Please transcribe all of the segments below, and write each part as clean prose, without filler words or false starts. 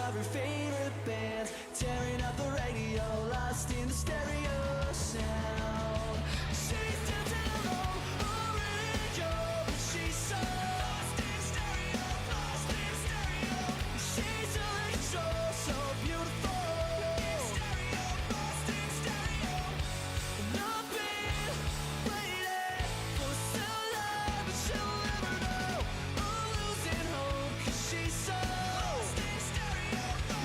of her favorite bands, tearing up the radio, lost in the stereo sound. She's tilted along a radio, but she's so lost in stereo, lost in stereo. She's electro, so beautiful. In stereo, lost in stereo. And I've been waiting for so long, but she'll never know. I'm losing hope, 'cause she's so lost in stereo.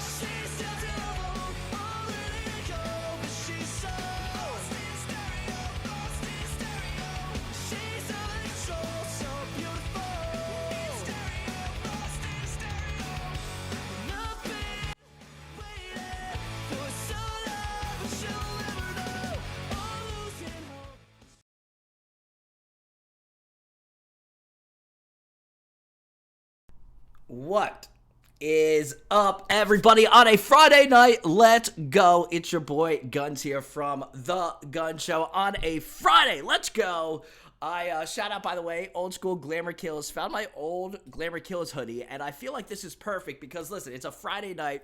She's tilted along a radio, but she's so lost in stereo, lost in stereo. She's electro, so beautiful. In stereo, lost in stereo. And I've been waiting for so long, but she'll never know. I'm losing hope. What is up, everybody? On a Friday night, let's go. It's your boy Guns here from The Gun Show on a Friday. Let's go. I shout out, by the way, Old School Glamour Kills. Found my old Glamour Kills hoodie, and I feel like this is perfect because, listen, it's a Friday night.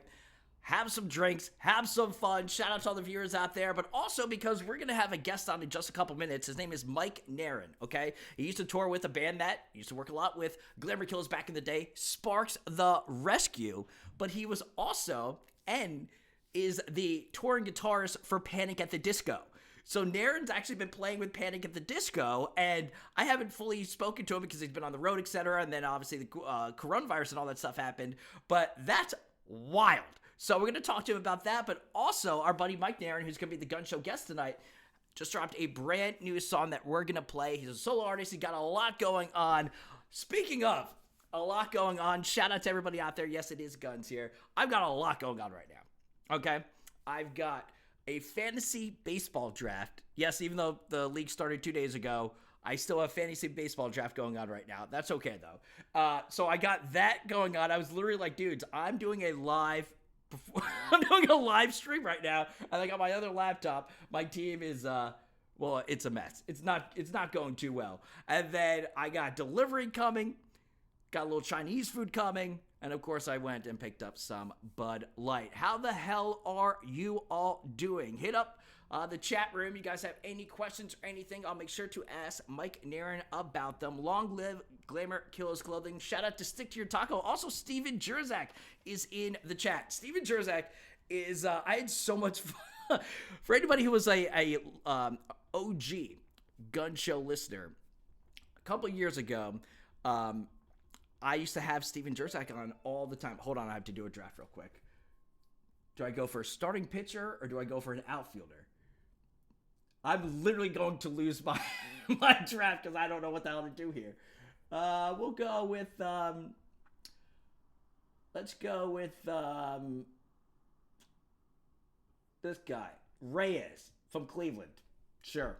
Have some drinks, have some fun. Shout out to all the viewers out there, but also because we're going to have a guest on in just a couple minutes. His name is Mike Naran, okay? He used to tour with a band that used to work a lot with Glamour Kills back in the day, Sparks the Rescue, but he was also, and is the touring guitarist for Panic at the Disco. So Naran's actually been playing with Panic at the Disco, and I haven't fully spoken to him because he's been on the road, etc., and then obviously the coronavirus and all that stuff happened, but that's wild. So we're going to talk to him about that, but also our buddy Mike Naran, who's going to be the Gun Show guest tonight, just dropped a brand new song that we're going to play. He's a solo artist. He's got a lot going on. Speaking of a lot going on, shout out to everybody out there. Yes, it is Guns here. I've got a lot going on right now, okay? I've got a fantasy baseball draft. Yes, even though the league started 2 days ago, I still have fantasy baseball draft going on right now. That's okay, though. So I got that going on. I was literally like, dudes, I'm doing a live stream right now, and I got my other laptop. My team is well, it's a mess. It's not going too well. And then I got delivery coming, got a little Chinese food coming, and of course I went and picked up some Bud Light. How the hell are you all doing? Hit up the chat room. You guys have any questions or anything, I'll make sure to ask Mike Naran about them. Long live Glamour Kills Clothing. Shout out to Stick to Your Taco. Also, Steven Jerzak is in the chat. Steven Jerzak is, I had so much fun. For anybody who was a OG Gun Show listener, a couple years ago, I used to have Steven Jerzak on all the time. Hold on, I have to do a draft real quick. Do I go for a starting pitcher or do I go for an outfielder? I'm literally going to lose my draft because I don't know what the hell to do here. We'll go with, let's go with this guy, Reyes from Cleveland. Sure.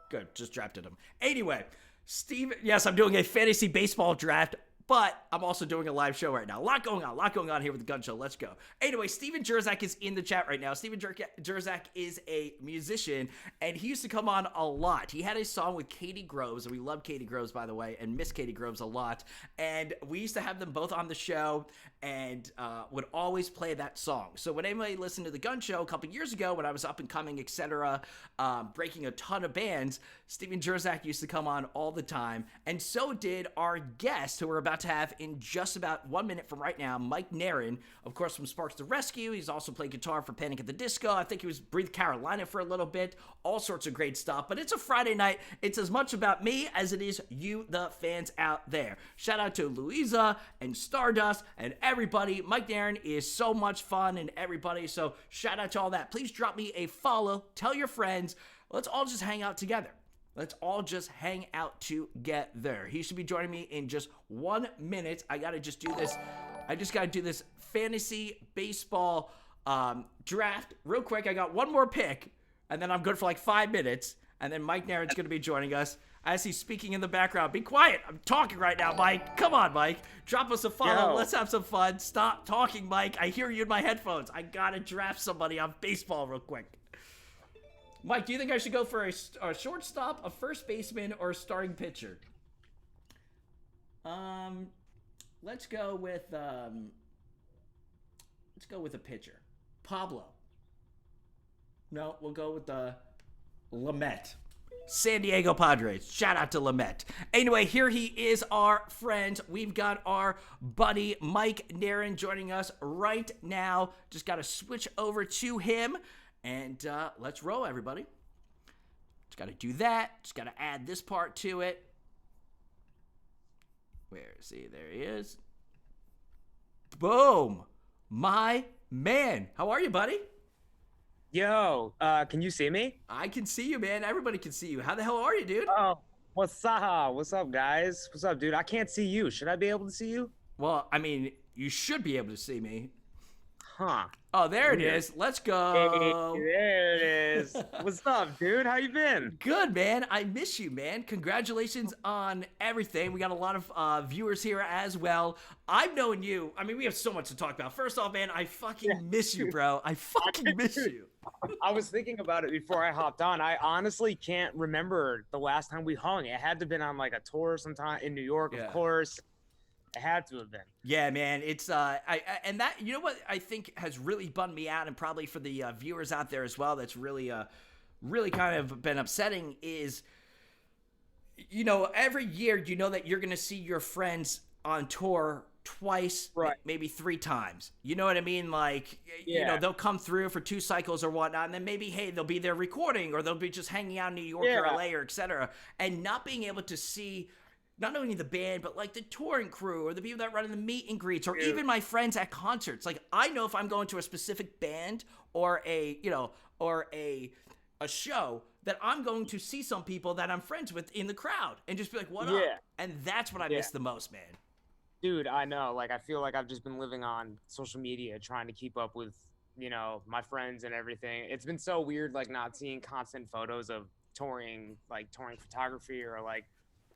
Good, just drafted him. Anyway, Steven, yes, I'm doing a fantasy baseball draft, but I'm also doing a live show right now. A lot going on here with the Gun Show. Let's go. Anyway, Steven Jerzak is in the chat right now. Steven Jerzak is a musician, and he used to come on a lot. He had a song with Katie Groves, and we love Katie Groves, by the way, and miss Katie Groves a lot. And we used to have them both on the show and would always play that song. So when anybody listened to the Gun Show a couple years ago when I was up and coming, etc., breaking a ton of bands, Steven Jerzak used to come on all the time, and so did our guest who we're about to have in just about 1 minute from right now, Mike Naran, of course, from Sparks the Rescue. He's also played guitar for Panic at the Disco. I think he was Breathe Carolina for a little bit. All sorts of great stuff. But it's a Friday night. It's as much about me as it is you, the fans out there. Shout out to Louisa and Stardust and everybody. Mike Naran is so much fun and everybody. So shout out to all that. Please drop me a follow. Tell your friends. Let's all just hang out together. Let's all just hang out together. He should be joining me in just 1 minute. I got to just do this. I just got to do this fantasy baseball draft real quick. I got one more pick, and then I'm good for like 5 minutes. And then Mike Naran's going to be joining us as he's speaking in the background. Be quiet. I'm talking right now, Mike. Come on, Mike. Drop us a follow. Yo. Let's have some fun. Stop talking, Mike. I hear you in my headphones. I got to draft somebody on baseball real quick. Mike, do you think I should go for a shortstop, a first baseman, or a starting pitcher? Let's go with, Let's go with a pitcher. Pablo. No, we'll go with the Lamet. San Diego Padres. Shout out to Lamet. Anyway, here he is, our friend. We've got our buddy Mike Naran joining us right now. Just got to switch over to him. And let's roll, everybody. Just got to do that. Just got to add this part to it. Where is he? There he is. Boom. My man. How are you, buddy? Yo, can you see me? I can see you, man. Everybody can see you. How the hell are you, dude? Oh, what's up? What's up, guys? What's up, dude? I can't see you. Should I be able to see you? Well, I mean, you should be able to see me. Huh. Oh, there it is. Let's go. Hey, there it is. What's up, dude? How you been? Good, man. I miss you, man. Congratulations on everything. We got a lot of viewers here as well. I've known you. I mean, we have so much to talk about. First off, man, I fucking miss you, bro. I fucking miss you. I was thinking about it before I hopped on. I honestly can't remember the last time we hung. It had to have been on like a tour sometime in New York, of course. It had to have been. Yeah, man. It's and that, you know what I think has really bummed me out, and probably for the viewers out there as well, that's really kind of been upsetting is, you know, every year you know that you're gonna see your friends on tour twice, right, maybe 3 times. You know what I mean? Like, you know, they'll come through for 2 cycles or whatnot, and then maybe, hey, they'll be there recording, or they'll be just hanging out in New York or LA or etc. And not being able to see not only the band, but like the touring crew or the people that run in the meet and greets, or even my friends at concerts. Like, I know if I'm going to a specific band or a show, that I'm going to see some people that I'm friends with in the crowd and just be like, what up? And that's what I miss the most, man. Dude, I know. Like, I feel like I've just been living on social media trying to keep up with, you know, my friends and everything. It's been so weird, like, not seeing constant photos of touring photography, or like,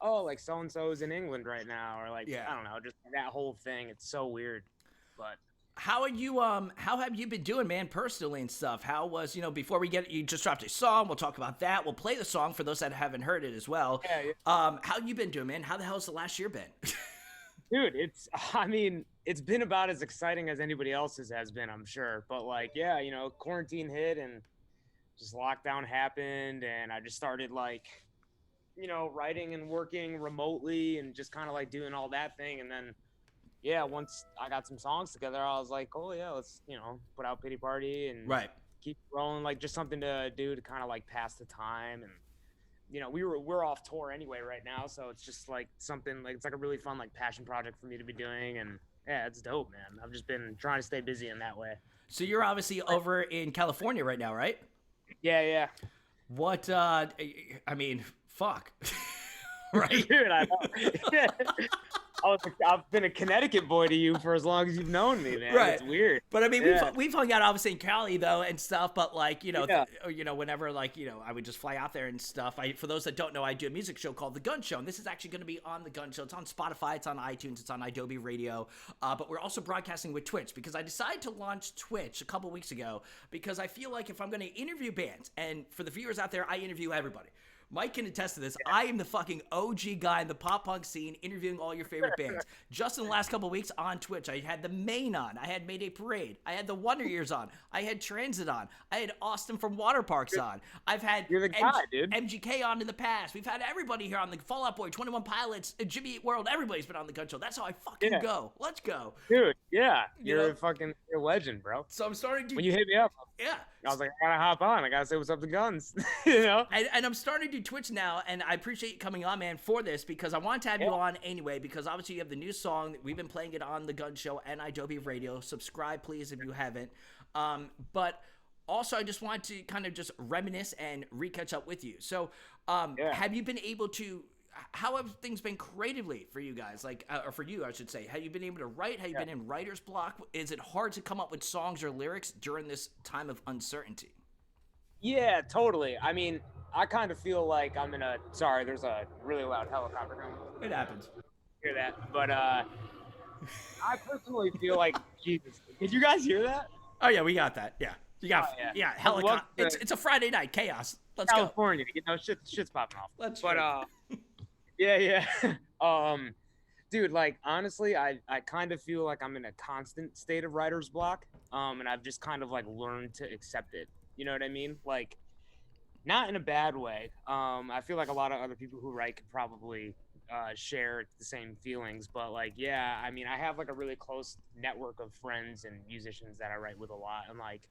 oh, like so-and-so's in England right now, or like, I don't know, just that whole thing. It's so weird. But how are you, how have you been doing, man, personally and stuff? How was, you know, before we get, you just dropped a song, we'll talk about that. We'll play the song for those that haven't heard it as well. How you been doing, man? How the hell's the last year been? Dude, it's been about as exciting as anybody else's has been, I'm sure. But like, yeah, you know, quarantine hit and just lockdown happened, and I just started like, you know, writing and working remotely and just kind of like doing all that thing. And then, yeah, once I got some songs together, I was like, oh yeah, let's, you know, put out Pity Party and keep rolling, like just something to do to kind of like pass the time. And, you know, we're off tour anyway right now, so it's just like something like, it's like a really fun like passion project for me to be doing. And yeah, it's dope, man. I've just been trying to stay busy in that way. So you're obviously over in California right now, right? Yeah. What, I mean, fuck. Right? Dude, I know. I've been a Connecticut boy to you for as long as you've known me, man. Right. It's weird. But I mean, we've hung out obviously in Cali though and stuff. But like, you know, you know, whenever like, you know, I would just fly out there and stuff. For those that don't know, I do a music show called The Gun Show, and this is actually going to be on The Gun Show. It's on Spotify, it's on iTunes, it's on Adobe Radio. But we're also broadcasting with Twitch, because I decided to launch Twitch a couple weeks ago, because I feel like if I'm going to interview bands, and for the viewers out there, I interview everybody. Mike can attest to this. I am the fucking OG guy in the pop punk scene, interviewing all your favorite bands. Just in the last couple of weeks on Twitch, I had the Main on. I had Mayday Parade. I had the Wonder Years on. I had Transit on. I had Austin from Water Parks on. I've had MGK on in the past. We've had everybody here on the Fall Out Boy, 21 Pilots, Jimmy Eat World. Everybody's been on the Gun Show. That's how I fucking go. Let's go. Dude, yeah. You're a legend, bro. So I'm starting to... When you hit me up, I was like, I gotta hop on. I gotta say what's up to Guns. You know? And I'm starting to do Twitch now, and I appreciate you coming on, man, for this, because I wanted to have you on anyway, because obviously you have the new song. We've been playing it on The Gun Show and Adobe Radio. Subscribe, please, if you haven't. But also, I just wanted to kind of just reminisce and re-catch up with you. So have you been able to... How have things been creatively for you guys? Like, or for you, I should say. Have you been able to write? Have you been in writer's block? Is it hard to come up with songs or lyrics during this time of uncertainty? Yeah, totally. I mean, I kind of feel like I'm in a... Sorry, there's a really loud helicopter coming. It happens. Hear that? But I personally feel like... Jesus. Did you guys hear that? Oh, yeah, we got that. Yeah. You got... helicopter. It's a Friday night. Chaos. Let's California, you know, shit's popping off. Let's Yeah. Dude, like honestly, I kind of feel like I'm in a constant state of writer's block. And I've just kind of like learned to accept it. You know what I mean? Like not in a bad way. I feel like a lot of other people who write could probably share the same feelings, but like, yeah, I mean, I have like a really close network of friends and musicians that I write with a lot, and like,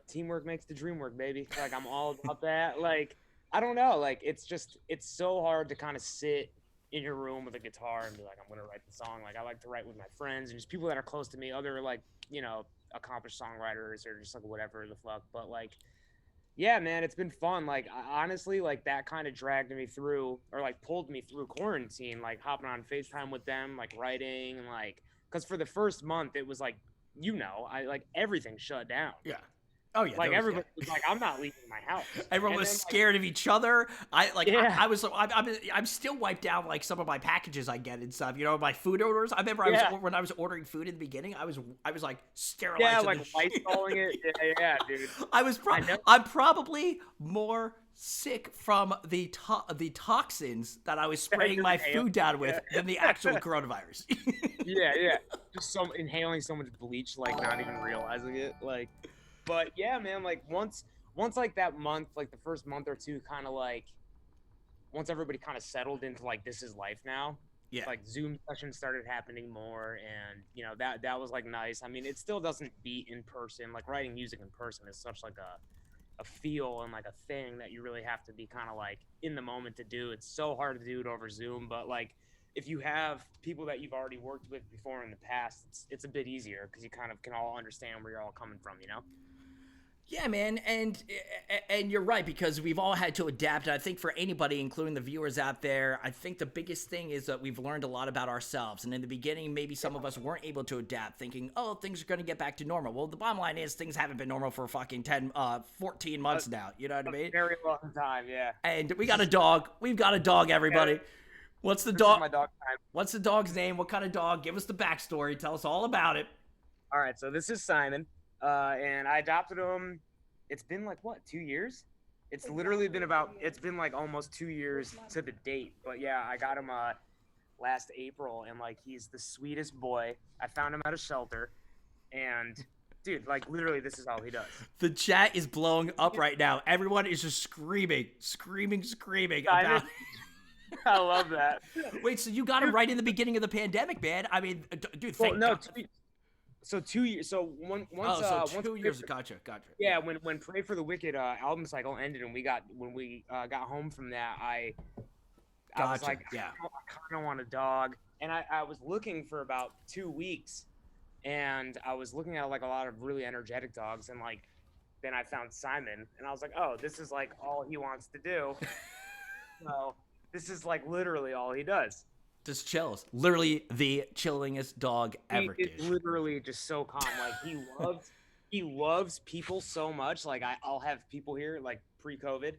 teamwork makes the dream work, baby. Like, I'm all about that. Like, I don't know, like, it's so hard to kind of sit in your room with a guitar and be like, I'm gonna write the song. Like, I like to write with my friends and just people that are close to me, other like, accomplished songwriters or just like whatever the fuck. But like, yeah, man, it's been fun. Like, honestly, like that kind of dragged me through or like pulled me through quarantine, like hopping on FaceTime with them, like writing and like, because for the first month, it was like, I like everything shut down. Yeah. Oh yeah, Like everybody was like, I'm not leaving my house. everyone And was then, scared of each other. Yeah. I'm still wiped down like some of my packages I get and stuff. My food orders. I remember when I was ordering food in the beginning, I was like sterilizing. Yeah, like the shit. Lysoling it. Yeah, dude. I'm probably more sick from the toxins that I was spraying my food down with than the actual coronavirus. Yeah. Just inhaling so much bleach, like not even realizing it. Like, but yeah, man, like once like that month, like the first month or two, kind of like once everybody kind of settled into like this is life now. Yeah. Like Zoom sessions started happening more, and that was like nice. I mean, it still doesn't beat in person. Like writing music in person is such like a feel and like a thing that you really have to be kind of like in the moment to do. It's so hard to do it over Zoom, but like if you have people that you've already worked with before in the past, it's a bit easier because you kind of can all understand where you're all coming from, Yeah, man, and you're right, because we've all had to adapt. And I think for anybody, including the viewers out there, I think the biggest thing is that we've learned a lot about ourselves. And in the beginning, maybe some of us weren't able to adapt, thinking, oh, things are going to get back to normal. Well, the bottom line is things haven't been normal for fucking 14 months now. You know what I mean? Very long time, yeah. And we got a dog. We've got a dog, everybody. What's the dog? My dog time. What's the dog's name? What kind of dog? Give us the backstory. Tell us all about it. All right, so this is Simon, and I adopted him. It's been like what, 2 years? It's been like almost 2 years to the date. But yeah, I got him last April, and like he's the sweetest boy. I found him at a shelter, and dude, like literally, this is all he does. The chat is blowing up right now. Everyone is just screaming about. I love that. Wait, so you got him right in the beginning of the pandemic, man? I mean, dude, Well, thank no, God. 2 years. So once. Oh, so once 2 years. Gotcha. Yeah, when Pray for the Wicked album cycle ended, and when we got home from that, I was like, yeah. I kind of want a dog, and I was looking for about 2 weeks, and I was looking at like a lot of really energetic dogs, and like then I found Simon, and I was like, oh, this is like all he wants to do. So this is like literally all he does. Just chills. Literally the chillingest dog ever. He is literally just so calm. Like he loves people so much. Like I'll have people here like pre-COVID,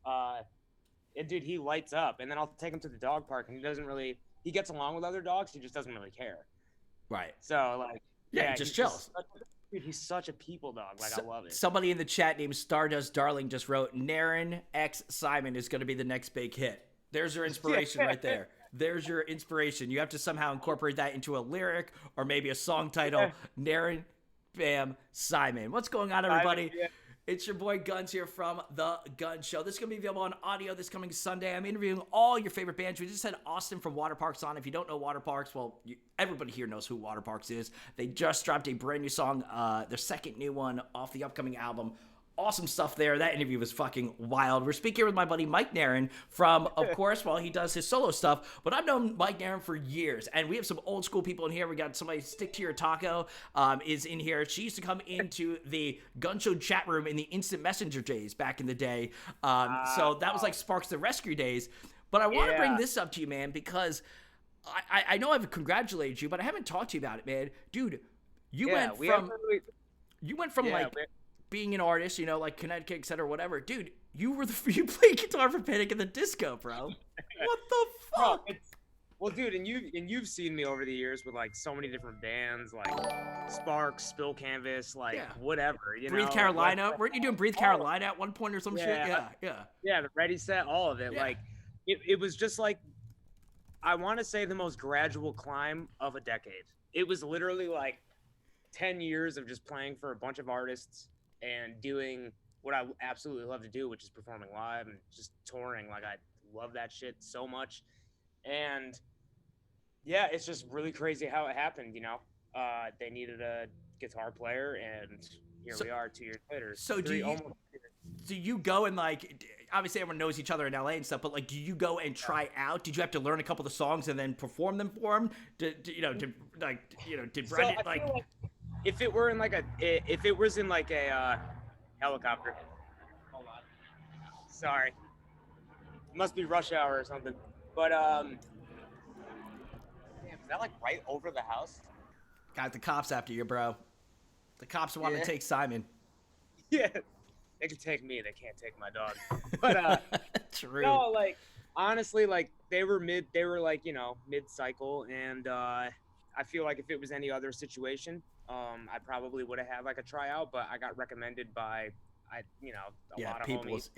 and dude, he lights up. And then I'll take him to the dog park, and he gets along with other dogs. He just doesn't really care. Right. So like, yeah, he just chills. Dude, he's such a people dog. Like I love it. Somebody in the chat named Stardust Darling just wrote, Naran X Simon is going to be the next big hit. There's your inspiration right there. There's your inspiration. You have to somehow incorporate that into a lyric or maybe a song title. Naran, bam, Simon. What's going on, everybody? Yeah. It's your boy Guns here from The Gun Show. This is going to be available on audio this coming Sunday. I'm interviewing all your favorite bands. We just had Austin from Water Parks on. If you don't know Water Parks, well, everybody here knows who Water Parks is. They just dropped a brand new song, their second new one off the upcoming album. Awesome stuff there. That interview was fucking wild. We're speaking here with my buddy Mike Naran from, of course, while he does his solo stuff. But I've known Mike Naran for years, and we have some old school people in here. We got somebody, Stick to Your Taco, is in here. She used to come into the Gun Show chat room in the Instant Messenger days back in the day. So that was like Sparks the Rescue days. But I want to bring this up to you, man, because I know I've congratulated you, but I haven't talked to you about it, man. Dude, you went from like being an artist, like Connecticut, et cetera, whatever. Dude, you played guitar for Panic at the Disco, bro. What the fuck? Well, dude, and you've seen me over the years with like so many different bands, like Sparks, Spill Canvas, like whatever. Breathe Carolina. Weren't you doing Breathe Carolina at one point or some shit? Yeah. Yeah, the Ready Set, all of it. Yeah. Like, it was just like I want to say the most gradual climb of a decade. It was literally like 10 years of just playing for a bunch of artists and doing what I absolutely love to do, which is performing live and just touring. Like, I love that shit so much. And yeah, it's just really crazy how it happened, you know? They needed a guitar player, and here we are 2 years later. So do you go and like, obviously everyone knows each other in LA and stuff, but like, do you go and try out? Did you have to learn a couple of the songs and then perform them for them? Did Brendan like if it were in like if it was in like a helicopter. Hold on. Sorry. It must be rush hour or something. But damn, is that like right over the house? got the cops after you, bro? The cops want to take Simon. Yeah. They can take me, they can't take my dog. But True. no, like honestly, like they were like, you know, mid-cycle, and I feel like if it was any other situation, I probably would have had like a tryout, but I got recommended by a lot of homies.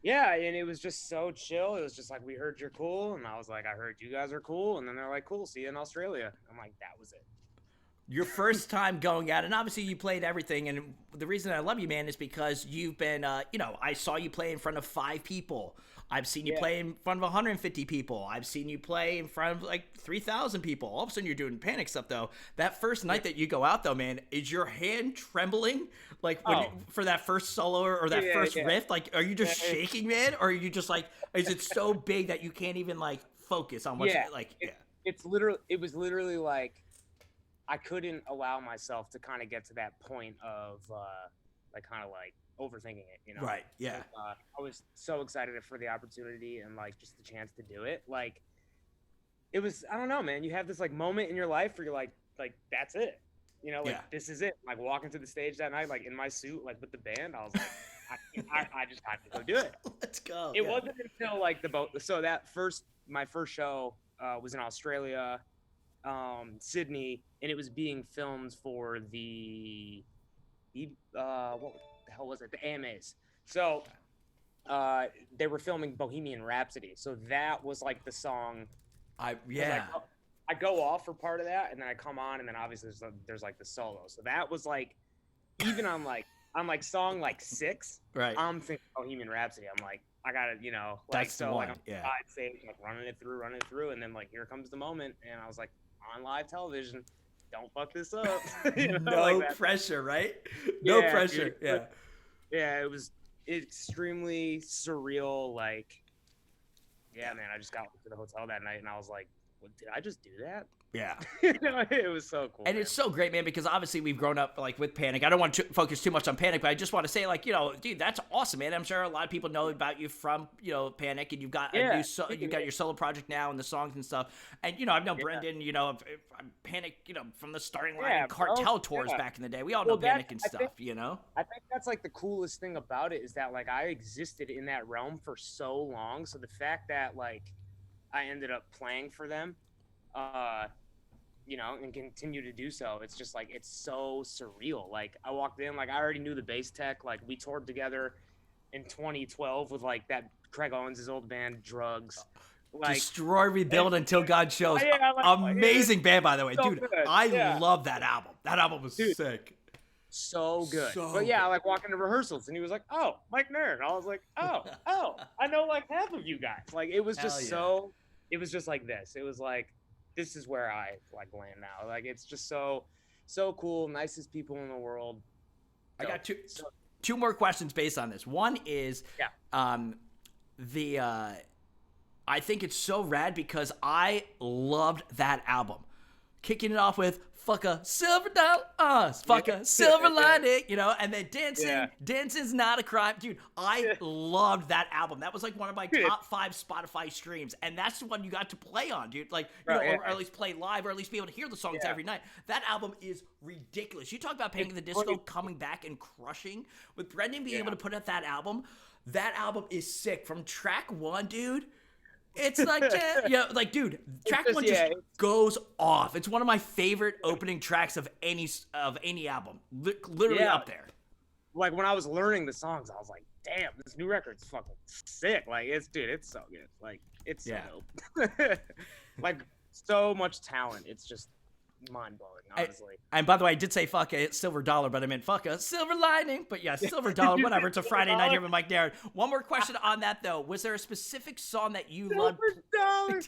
Yeah, and it was just so chill. It was just like, we heard you're cool, and I was like, I heard you guys are cool, and then they're like, cool, see you in Australia. I'm like, that was it. Your first time going out, and obviously you played everything, and the reason I love you, man, is because you've been, I saw you play in front of 5 people. I've seen you play in front of 150 people. I've seen you play in front of like 3,000 people. All of a sudden you're doing Panic stuff, though. That first night that you go out, though, man, is your hand trembling like for that first solo or that first riff? Like, are you just shaking, man? Or are you just like, is it so big that you can't even like focus on what's it was literally like, I couldn't allow myself to kind of get to that point of overthinking it, you know? Right. Yeah. Like, I was so excited for the opportunity and like just the chance to do it. Like, it was, I don't know, man. You have this like moment in your life where you're like that's it, you know? Like this is it. Like walking to the stage that night, like in my suit, like with the band, I was like, I just had to go do it. Let's go. It wasn't until like so my first show was in Australia. Sydney, and it was being filmed for the what the hell was it? The AMAs. So they were filming Bohemian Rhapsody. So that was like the song. I go off for part of that, and then I come on, and then obviously there's like the solo. So that was like, even on like song like 6, right? I'm thinking Bohemian Rhapsody. I'm like, I gotta, like, that's so the one. Like I'm side stage, like running it through, and then like here comes the moment, and I was like, on live television, don't fuck this up. No pressure, right? No pressure. Dude. Yeah, it was extremely surreal. Like, man, I just got to the hotel that night, and I was like, did I just do that? Yeah. It was so cool. And it's so great, man, because obviously we've grown up like with Panic. I don't want to focus too much on Panic, but I just want to say, like, dude, that's awesome, man. I'm sure a lot of people know about you from, Panic, and you've got you've got your solo project now and the songs and stuff. And I've known Brendan, Panic, from the starting line and Cartel tours back in the day. We all know Panic and stuff, I think that's like the coolest thing about it is that like I existed in that realm for so long. So the fact that like I ended up playing for them, and continue to do so. It's just like, it's so surreal. Like I walked in, like I already knew the bass tech. Like we toured together in 2012 with like that Craig Owens' old band Drugs. Like, Destroy, Rebuild Until God Shows. Amazing band, by the way. So dude, good. I love that album. That album was sick. So good. But I like walking to rehearsals and he was like, oh, Mike Naran. I was like, oh, I know like half of you guys. Like it was just it was just like this. It was like, this is where I like land now. Like it's just so cool. Nicest people in the world. I got two more questions based on this. One is I think it's so rad because I loved that album. Kicking it off with fuck a silver dollar, fuck a silver lining, and then dancing's not a crime. Dude, I loved that album. That was like one of my top 5 Spotify streams, and that's the one you got to play on, dude. Like, or at least play live, or at least be able to hear the songs every night. That album is ridiculous. You talk about Panic! At the Disco coming back and crushing, with Brendan being able to put out that album is sick. From track 1, dude. It's like, dude, track 1 just goes off. It's one of my favorite opening tracks of any album. Literally up there. like when I was learning the songs, I was like, damn, this new record's fucking sick. Like it's so good. Like it's so dope. Like so much talent. It's just mind blowing, honestly. And by the way, I did say fuck a silver dollar, but I meant fuck a silver lining. But yeah, silver dollar, whatever. It's a Friday night here with Mike Naran. One more question on that though. Was there a specific song that you loved? Silver dollar.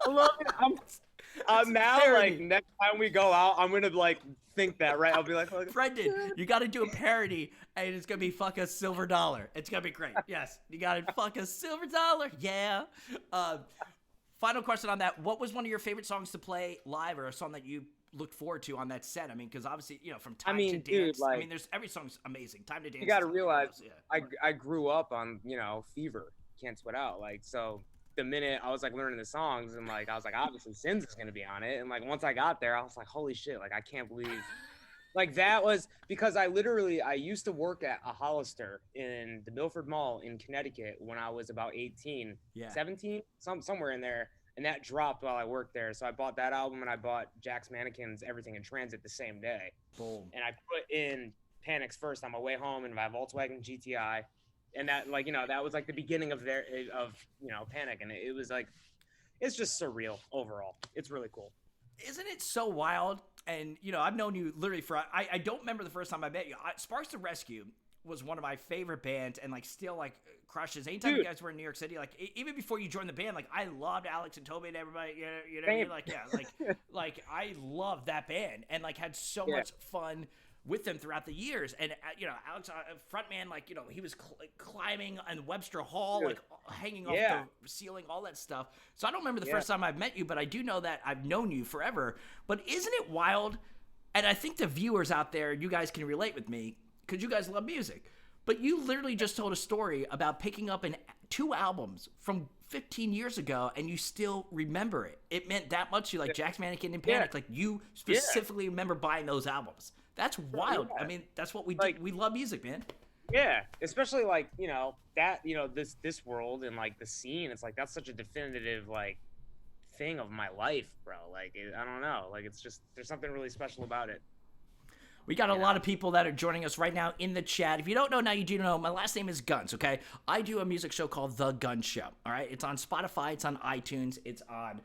I love it. I'm now parody. like next time we go out, I'm gonna like think that, right? I'll be like, Brendan, you got to do a parody, and it's gonna be fuck a silver dollar. It's gonna be great. Yes, you got to fuck a silver dollar. Yeah. Final question on that. What was one of your favorite songs to play live, or a song that you looked forward to on that set? I mean, because obviously, you know, from Time to Dance. Dude, like, I mean, there's every song's amazing. Time to Dance. You got to realize, I grew up on, you know, Fever, Can't Sweat Out. Like, so the minute I was like learning the songs, and like I was like, obviously Sins is gonna be on it. And like once I got there, I was like, holy shit! Like I can't believe. Like that was because I used to work at a Hollister in the Milford Mall in Connecticut when I was about 18, 17, somewhere in there. And that dropped while I worked there. So I bought that album and I bought Jack's Mannequins, Everything in Transit the same day. Boom. And I put in Panic's first on my way home in my Volkswagen GTI. And that, like, you know, that was like the beginning of Panic. And it was like, it's just surreal overall. It's really cool. Isn't it so wild? And, you know, I've known you literally for, I don't remember the first time I met you. Sparks to Rescue was one of my favorite bands and, like, still, like, crushes. Anytime you guys were in New York City, like, even before you joined the band, like, I loved Alex and Toby and everybody, you know what I mean? Like, yeah, like, I loved that band and, like, had so much fun with them throughout the years. And, you know, Alex, frontman, like, you know, he was climbing on Webster Hall, like, hanging off the ceiling, all that stuff. So I don't remember the first time I've met you, but I do know that I've known you forever. But isn't it wild? And I think the viewers out there, you guys can relate with me, because you guys love music. But you literally just told a story about picking up 2 albums from 15 years ago, and you still remember it. It meant that much to you, like Jack's Mannequin and Panic. Like, you specifically remember buying those albums. That's wild. I mean, that's what we do. We love music, man. Yeah, especially, like, you know, that, you know, this world and, like, the scene, it's like, that's such a definitive, like, thing of my life, bro. Like, I don't know. Like, it's just, there's something really special about it. We got a lot of people that are joining us right now in the chat. If you don't know, now you do know. My last name is Guns, okay? I do a music show called The Gun Show, all right? It's on Spotify. It's on iTunes. It's on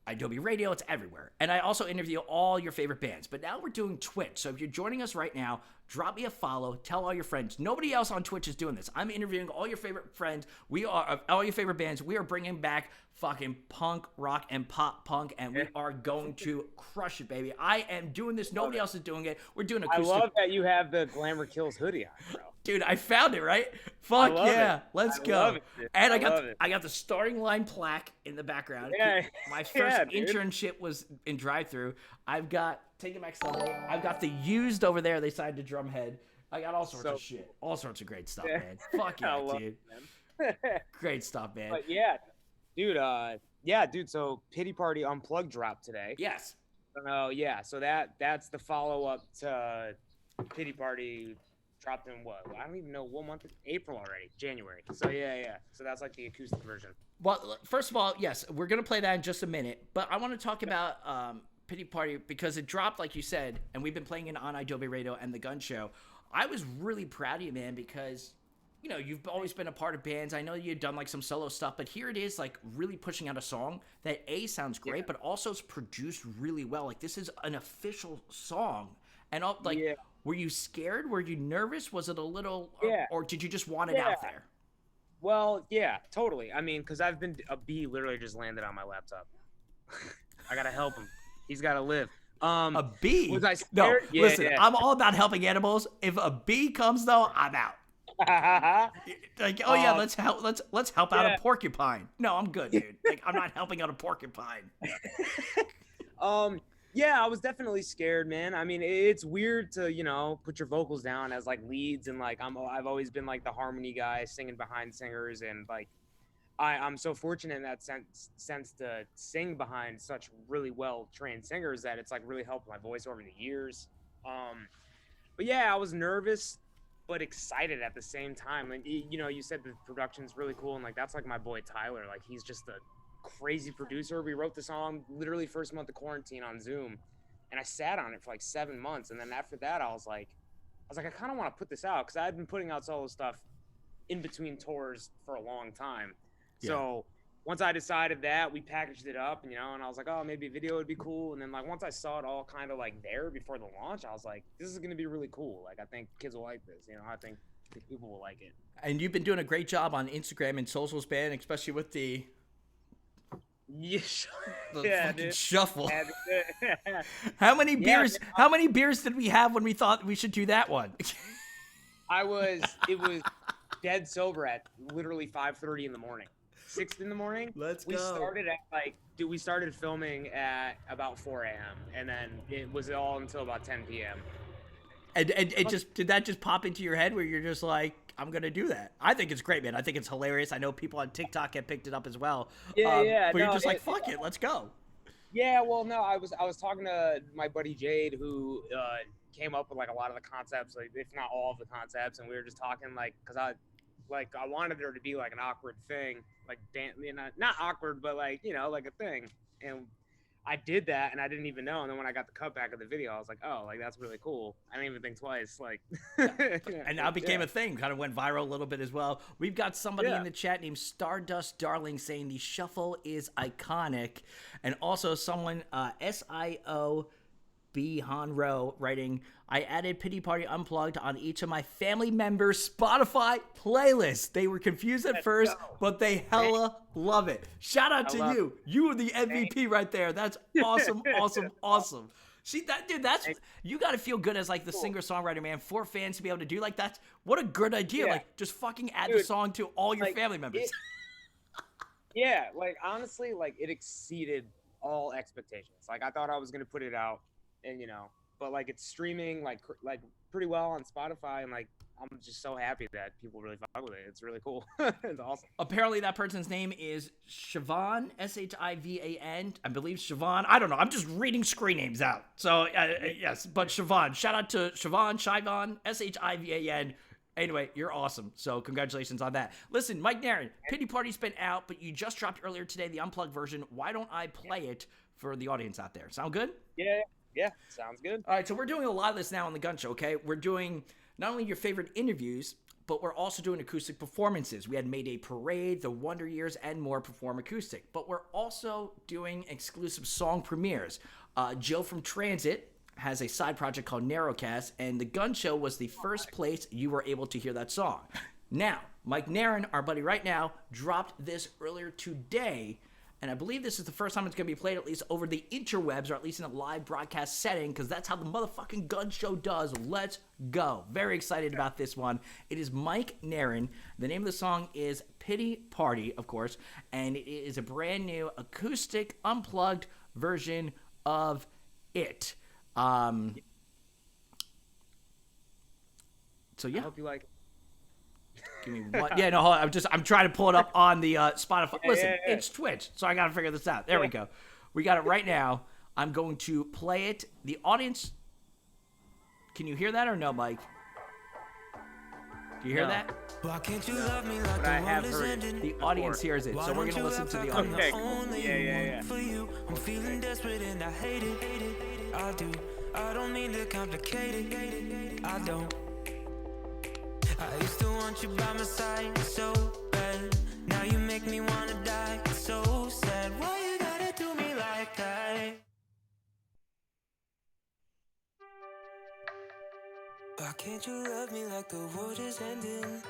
Adobe Radio. It's everywhere. And I also interview all your favorite bands. But now we're doing Twitch. So if you're joining us right now, drop me a follow. Tell all your friends. Nobody else on Twitch is doing this. I'm interviewing all your favorite friends. All your favorite bands. We are bringing back fucking punk, rock, and pop punk, and we are going to crush it, baby. I am doing this. Nobody else is doing it. We're doing acoustic. I love that you have the Glamour Kills hoodie on, bro. Dude, I found it, right? Fuck yeah. Let's go. Love it, and I got the starting line plaque in the background. Yeah. My first internship was in drive-thru. I've got Take It Back Sunday. I've got the Used over there. They signed to Drumhead. I got all sorts of shit. All sorts of great stuff, man. Fuck yeah, dude. It, great stuff, man. But dude, so Pity Party Unplugged dropped today. Yes. So that's the follow-up to Pity Party dropped in what? I don't even know what month. April already. January. So yeah. So that's like the acoustic version. Well, first of all, yes, we're going to play that in just a minute. But I want to talk about Pity Party because it dropped, like you said, and we've been playing it on Adobe Radio and The Gun Show. I was really proud of you, man, because, you know, you've always been a part of bands. I know you've done, like, some solo stuff, but here it is, like, really pushing out a song that, A, sounds great, but also is produced really well. Like, this is an official song. And, were you scared? Were you nervous? Was it a little, or did you just want it out there? Well, yeah, totally. I mean, because a bee literally just landed on my laptop. I got to help him. He's got to live. A bee? Was I scared? No, yeah, listen, I'm all about helping animals. If a bee comes, though, I'm out. Like, let's help out a porcupine. No, I'm good, dude. Like, I'm not helping out a porcupine. Yeah, I was definitely scared, man. I mean, it's weird to, you know, put your vocals down as like leads, and like I've always been like the harmony guy, singing behind singers, and like I'm so fortunate in that sense to sing behind such really well trained singers that it's like really helped my voice over the years. But yeah, I was nervous but excited at the same time. Like, you know, you said the production's really cool, and like that's like my boy Tyler. Like, he's just a crazy producer. We wrote the song literally first month of quarantine on Zoom, and I sat on it for like 7 months, and then after that I was like, was like, I kind of want to put this out because I'd been putting out solo stuff in between tours for a long time. Yeah. So once I decided that, we packaged it up, and and I was like, oh, maybe a video would be cool. And then like once I saw it all kind of like there before the launch, I was like, this is gonna be really cool. Like I think kids will like this. I think people will like it. And you've been doing a great job on Instagram and socials, man, especially with the fucking shuffle. How many beers? How many beers did we have when we thought we should do that one? It was dead sober at literally 5:30 in the morning, 6 in the morning. Let's go. We started at we started filming at about 4 a.m. and then it was all until about 10 p.m. And it just did that just pop into your head where you're just like, I'm gonna do that? I think it's great, man. I think it's hilarious. I know people on TikTok have picked it up as well. Yeah. But you're just like, fuck it, let's go. Yeah, well, no, I was talking to my buddy Jade, who came up with like a lot of the concepts, like if not all of the concepts, and we were just talking because I wanted there to be like an awkward thing, like not awkward, but like like a thing, and I did that, and I didn't even know. And then when I got the cutback of the video, I was like, oh, like that's really cool. I didn't even think twice, like. And now it became a thing, kind of went viral a little bit as well. We've got somebody in the chat named Stardust Darling saying the shuffle is iconic, and also someone SIO B Hanro writing, I added Pity Party Unplugged on each of my family members' Spotify playlists. They were confused at first, but they hella love it. Shout out to you. You are the MVP right there. That's awesome, awesome. See that, dude? That's you got to feel good as like the singer-songwriter, man. For fans to be able to do like that, what a good idea! Like just fucking add the song to all your family members. Like honestly, like it exceeded all expectations. Like I thought I was gonna put it out, and but like it's streaming like pretty well on Spotify, and like I'm just so happy that people really fuck with it. It's really cool. It's awesome. Apparently that person's name is Siobhan, Shivan. I believe Siobhan. I don't know. I'm just reading screen names out. So yes, but Siobhan. Shout out to Siobhan, Shivan. Anyway, you're awesome. So congratulations on that. Listen, Mike Naran, Pity Party's been out, but you just dropped earlier today the unplugged version. Why don't I play it for the audience out there? Sound good? Yeah, sounds good. All right, so we're doing a lot of this now on the Gun Show, okay? We're doing not only your favorite interviews, but we're also doing acoustic performances. We had Mayday Parade, The Wonder Years, and more perform acoustic. But we're also doing exclusive song premieres. Joe from Transit has a side project called Narrowcast, and the Gun Show was the first place you were able to hear that song. Now, Mike Naran, our buddy right now, dropped this earlier today, and I believe this is the first time it's going to be played, at least over the interwebs, or at least in a live broadcast setting, because that's how the motherfucking Gun Show does. Let's go. Very excited about this one. It is Mike Naran. The name of the song is Pity Party, of course, and it is a brand new acoustic, unplugged version of it. So, yeah. I hope you like it. Give me one. Yeah, no, hold on. I'm trying to pull it up on the Spotify. Listen, it's Twitch, so I got to figure this out. There we go. We got it right now. I'm going to play it. The audience, can you hear that or no, Mike? Do you hear that? Why can't you love me like But I have heard The audience hears it, so we're going to listen to the audience. Okay, cool. Yeah. for you. I'm feeling desperate and I hate it. I do. I don't mean to complicate it. I don't. I used to want you by my side so bad. Now you make me wanna die. It's so sad. Why you gotta do me like that? Why can't you love me like the world is ending?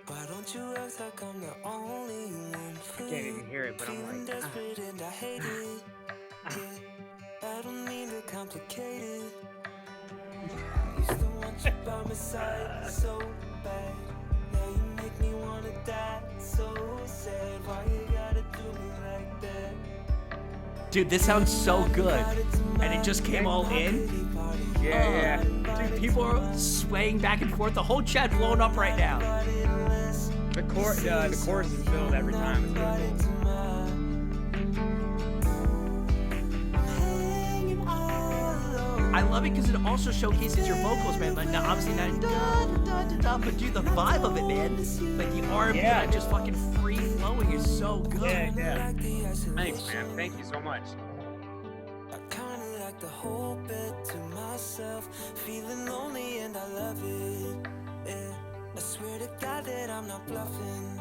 Why don't you act like I'm the only one for I can't even hear it, but I'm feeling like, desperate and I hate it. Yeah, I don't mean to complicate it. I used to want you by my side so bad. Now you make me wanna die. So sad. Why you gotta do me like that? Dude, this sounds so good. And it just came all in. Yeah. Dude, people are swaying back and forth. The whole chat blowing up right now. The chorus is filled every time. It's really cool. I love it because it also showcases your vocals, man. Like, now, obviously not but dude, the vibe of it, man. Like the R&B, that just fucking free flowing is so good. Yeah. Thanks, man. Thank you so much. I kinda like the whole bit to myself, feeling lonely and I love not bluffing.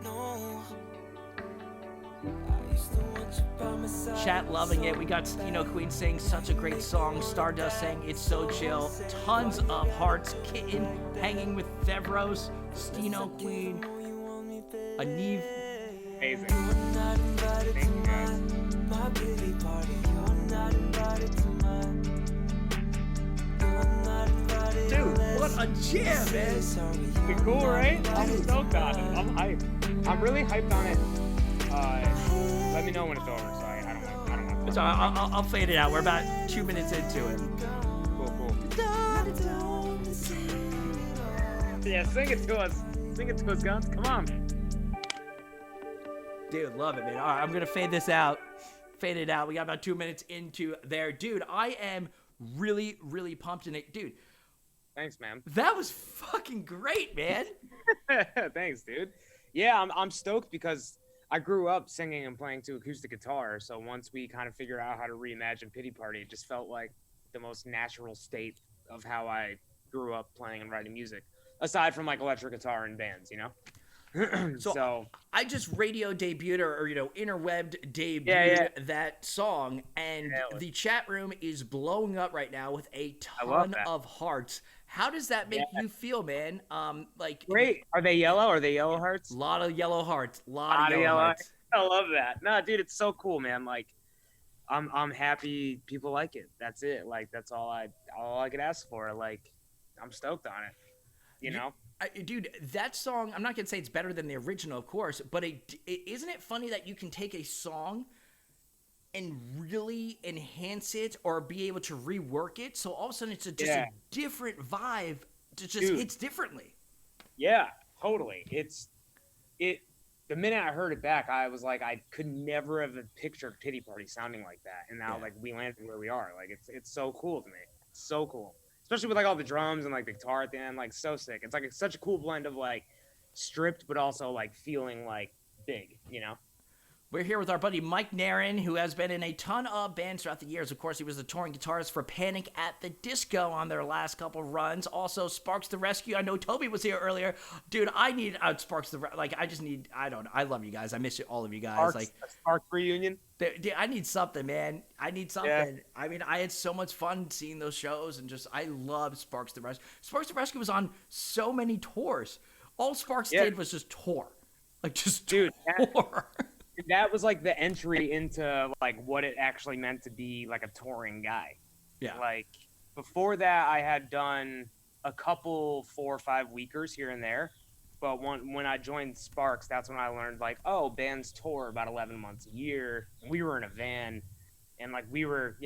No. I used to want you by my side. Chat loving it. We got Queen saying such a great song. Stardust saying it's so chill. Tons of hearts. Kitten hanging with Thevros. Steno Queen. Aniv. Amazing. You're not invited Thank to you, guys. my pity party. You're not invited to mine. You're not invited. Dude, what a jam, man. It's cool, right? I'm stoked on it. I'm hyped. I'm really hyped on it. Let me know when it's over, so I don't want to. So I'll fade it out. We're about 2 minutes into it. Cool. Yeah, sing it to us. Sing it to us, Guns. Come on. Dude, love it, man. All right, I'm going to fade this out. Fade it out. We got about 2 minutes into there. Dude, I am really, really pumped in it. Dude, Thanks, man. that was fucking great, man. Thanks, dude. Yeah, I'm stoked because I grew up singing and playing to acoustic guitar. So once we kind of figured out how to reimagine Pity Party, it just felt like the most natural state of how I grew up playing and writing music. Aside from like electric guitar and bands, you know? So I just radio debuted or interwebbed debuted Yeah. that song, and Yeah. the chat room is blowing up right now with a love ton that. of hearts. How does that make you feel, man? Like great. Are they yellow? Are they yellow hearts? a lot of yellow hearts, lot of yellow hearts. I love that. No, dude, it's so cool, man. Like, I'm happy people like it. That's it. Like, that's all I could ask for. Like, I'm stoked on it. You know? Dude, that song, I'm not going to say it's better than the original, of course, but isn't it funny that you can take a song and really enhance it or be able to rework it? So all of a sudden it's just a different vibe. It just hits differently. Yeah, totally. The minute I heard it back, I was like, I could never have pictured Pity Party sounding like that. And now, like, we landed where we are. Like, it's so cool to me. It's so cool. Especially with like all the drums and like the guitar at the end, like so sick. It's like such a cool blend of like stripped, but also like feeling like big, you know? We're here with our buddy Mike Naran, who has been in a ton of bands throughout the years. Of course, he was the touring guitarist for Panic at the Disco on their last couple runs. Also, Sparks the Rescue. I know Toby was here earlier. Dude, I need Sparks the I love you guys. I miss all of you guys. Sparks reunion. Dude, I need something, man. I need something. Yeah. I mean, I had so much fun seeing those shows, and I love Sparks the Rescue. Sparks the Rescue was on so many tours. All Sparks did was just tour. Like, just Dude, tour. That was like the entry into like what it actually meant to be like a touring guy. Yeah. Like before that, I had done a couple 4 or 5 weekers here and there, but when I joined Sparks, that's when I learned like, oh, bands tour about 11 months a year. We were in a van, and like we were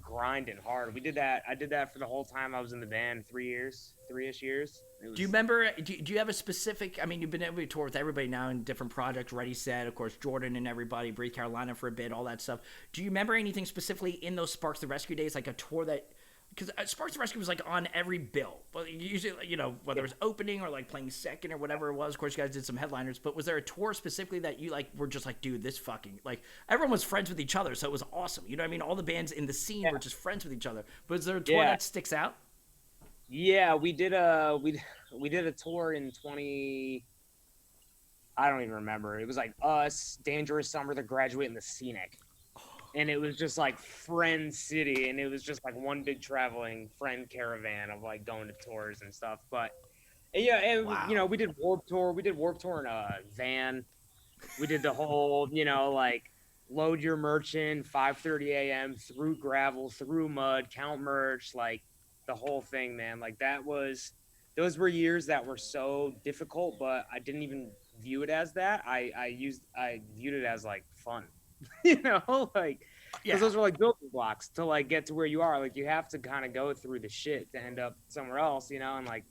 grinding hard. We did that. I did that for the whole time I was in the band, 3-ish years. Do you remember, do you have a specific, I mean, you've been able to tour with everybody now in different projects, Ready Set, of course, Jordan and everybody, Breathe Carolina for a bit, all that stuff. Do you remember anything specifically in those Sparks the Rescue days, like a tour that, because Sparks the Rescue was like on every bill, but usually, whether it was opening or like playing second or whatever it was, of course you guys did some headliners, but was there a tour specifically that you like were just like, dude, this fucking, like, everyone was friends with each other, so it was awesome, you know what I mean? All the bands in the scene were just friends with each other, but is there a tour that sticks out? Yeah, we did a tour in I don't even remember. It was like us, Dangerous Summer, The Graduate, and The Scenic. And it was just like Friend City, and it was just like one big traveling friend caravan of like going to tours and stuff. But yeah, and Wow. we did Warped Tour. We did Warped Tour in a van. We did the whole, like load your merch in 5:30 a.m. through gravel, through mud, count merch, like the whole thing, man. Like those were years that were so difficult, but I didn't even view it as that. I viewed it as like fun, like because those were like building blocks to like get to where you are. Like you have to kind of go through the shit to end up somewhere else, and like,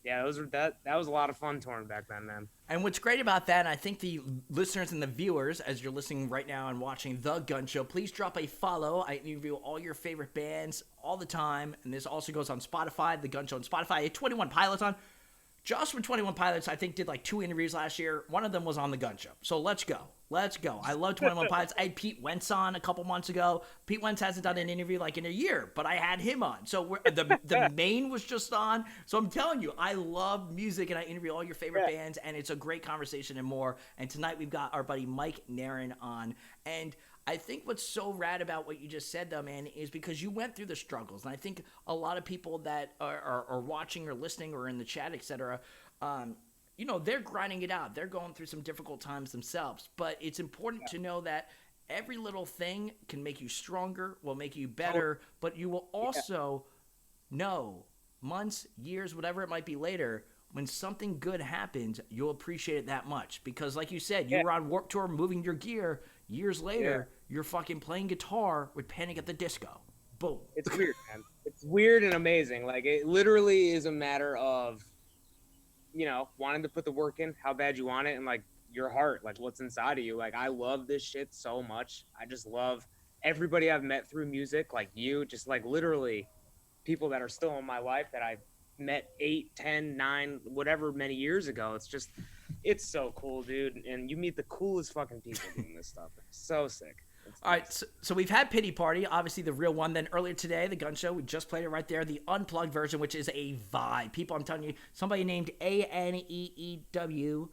yeah, that was a lot of fun touring back then, man. And what's great about that, and I think the listeners and the viewers, as you're listening right now and watching The Gun Show, please drop a follow. I interview all your favorite bands all the time, and this also goes on Spotify, The Gun Show on Spotify, a 21 Pilots on. Josh with 21 Pilots, I think, did like 2 interviews last year. One of them was on the Gun Show. So let's go. Let's go. I love 21 Pilots. I had Pete Wentz on a couple months ago. Pete Wentz hasn't done an interview like in a year, but I had him on. So the main was just on. So I'm telling you, I love music and I interview all your favorite bands, and it's a great conversation and more. And tonight we've got our buddy Mike Naran on. And I think what's so rad about what you just said, though, man, is because you went through the struggles. And I think a lot of people that are watching or listening or in the chat, etc., you know, they're grinding it out. They're going through some difficult times themselves. But it's important to know that every little thing can make you stronger, will make you better, but you will also know months, years, whatever it might be later, when something good happens, you'll appreciate it that much. Because like you said, you were on Warped Tour moving your gear. Years later, you're fucking playing guitar with Panic at the Disco. Boom. It's weird, man. It's weird and amazing. Like, it literally is a matter of, you know, wanting to put the work in, how bad you want it, and like your heart, like what's inside of you. Like, I love this shit so much. I just love everybody I've met through music, like you, just like literally people that are still in my life that I met 8, 10, 9, whatever many years ago. It's just, it's so cool, dude. And you meet the coolest fucking people doing this stuff. It's so sick. All right, so we've had Pity Party, obviously the real one. Then earlier today, the Gun Show, we just played it right there, the unplugged version, which is a vibe. People, I'm telling you, somebody named ANEEW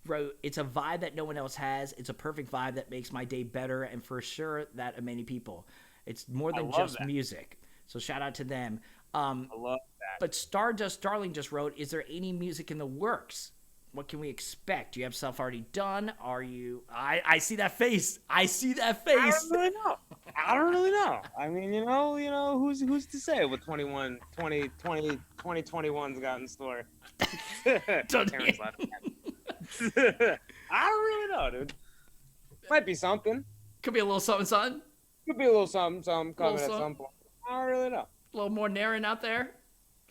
wrote, it's a vibe that no one else has. It's a perfect vibe that makes my day better, and for sure that of many people. It's more than just music. So shout out to them. I love that. But Stardust Darling just wrote, is there any music in the works? What can we expect? Do you have stuff already done? Are you... I see that face. I see that face. I don't really know. I mean, you know, who's to say what 2021's got in store? Terrence laughing at me. I don't really know, dude. Might be something. Could be a little something, something. Could be a little something coming at some point. I don't really know. A little more Naran out there.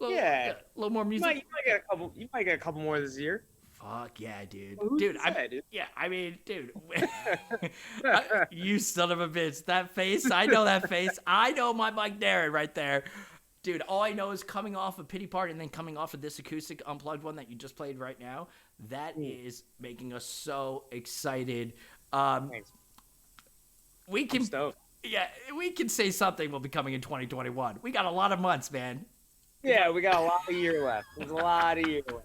A little more music. You might get a couple more this year. Fuck yeah, dude. Well, dude, dude. Yeah, I mean, dude. You son of a bitch. That face, I know that face. I know my Mike Naran right there. Dude, all I know is coming off of Pity Party and then coming off of this acoustic unplugged one that you just played right now. That is making us so excited. Thanks. We can, I'm stoked. Yeah, we can say something will be coming in 2021. We got a lot of months, man. Yeah, we got a lot of year left. There's a lot of year left.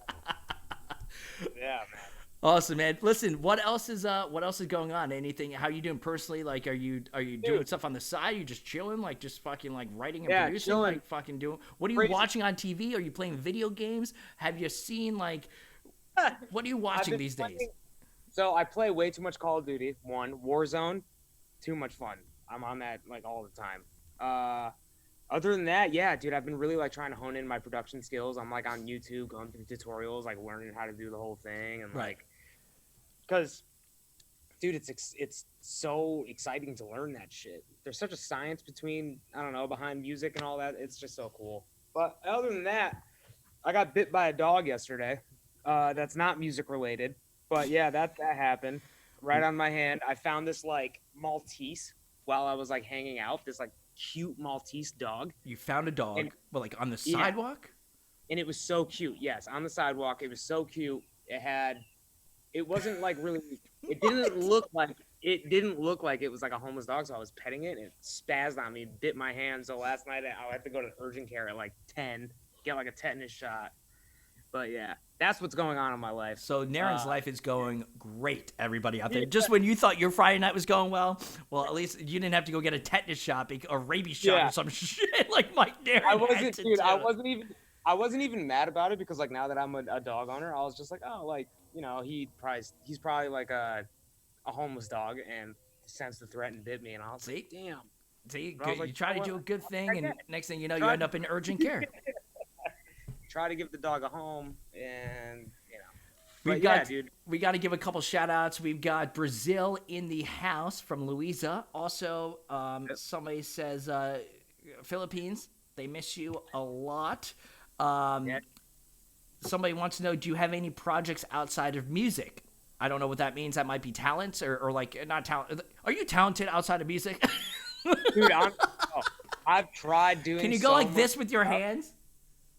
Yeah, man. Awesome, man. Listen, what else is going on? Anything? How you doing personally? Like, are you doing stuff on the side? Are you just chilling? Like, just fucking like writing and producing? Chilling. Like, fucking doing. What are you watching on TV? Are you playing video games? Have you seen like? What are you watching these days? So I play way too much Call of Duty. Warzone, too much fun. I'm on that like all the time. Other than that, yeah, dude, I've been really like trying to hone in my production skills. I'm like on YouTube going through tutorials, like learning how to do the whole thing, and like, because, dude, it's so exciting to learn that shit. There's such a science behind music and all that. It's just so cool. But other than that, I got bit by a dog yesterday. That's not music related, but yeah, that happened right on my hand. I found this like Maltese while I was like hanging out. This like cute Maltese dog. You found a dog, but like on the sidewalk? And it was so cute. Yes, on the sidewalk. It was so cute. It wasn't like really, it didn't look like it was like a homeless dog. So I was petting it and it spazzed on me, bit my hand. So last night I had to go to urgent care at like 10, get like a tetanus shot. But yeah, that's what's going on in my life. So Naran's life is going great, everybody out there. Just when you thought your Friday night was going well, at least you didn't have to go get a tetanus shot or rabies shot or some shit like Mike Naran. I wasn't even mad about it because like now that I'm a dog owner, I was just like, oh, like, you know, he's probably like a homeless dog and sensed the threat and bit me, and I was like, damn. See, you try to do a good thing, and next thing you know, you end up in urgent care. Try to give the dog a home, and you know. We got to give a couple shout outs. We've got Brazil in the house from Louisa. Also, somebody says Philippines, they miss you a lot. Somebody wants to know, do you have any projects outside of music? I don't know what that means. That might be talents or like not talent. Are you talented outside of music? Dude, I've tried doing. Can you go like this with your hands?